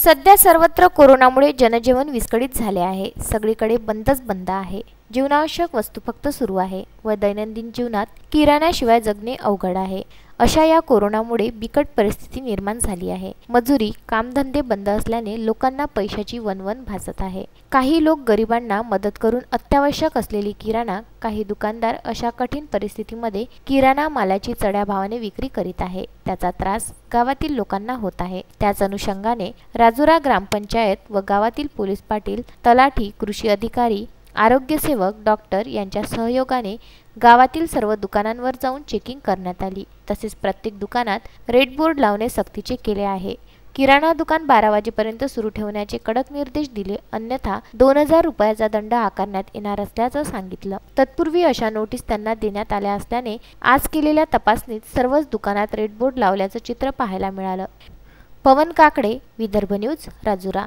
सध्या सर्वत्र कोरोनामुळे जनजीवन विस्कळीत झाले आहे। सगळीकडे बंदच बंद आहे। जीवनावश्यक वस्तू फक्त सुरू आहे व दैनंदिन जीवनात किराण्याशिवाय जगणे अवघड आहे। अशा या कोरोनामुळे बिकट परिस्थिती निर्माण झाली आहे। मजुरी, कामधंदे बंद असल्याने लोकांना पैशाची वणवण भासत आहे। काही लोक गरिबांना मदत करून अत्यावश्यक असलेली किराणा, काही दुकानदार अशा कठीण परिस्थितीमध्ये किराणा मालाची चढ्या भावाने विक्री करीत आहे। त्याचा त्रास गावातील लोकांना होत आहे। त्याच अनुषंगाने राजुरा ग्रामपंचायत व गावातील पोलीस पाटील, तलाठी, कृषी अधिकारी, आरोग्य सेवक, डॉक्टर यांच्या सहयोगाने गावातील सर्व दुकानांवर जाऊन चेकिंग करण्यात आली। तसेच प्रत्येक दुकानात रेड बोर्ड लावणे सक्तीचे केले आहे। किराणा दुकान 12 वाजेपर्यंत सुरू ठेवण्याचे कडक निर्देश दिले, अन्यथा 2000 रुपयाचा दंड आकारण्यात येणार असल्याचं सांगितलं। तत्पूर्वी अशा नोटीस त्यांना देण्यात आल्या असल्याने आज केलेल्या तपासणीत सर्वच दुकानात रेड बोर्ड लावल्याचं चित्र पाहायला मिळालं। पवन काकडे, विदर्भ न्यूज, राजुरा।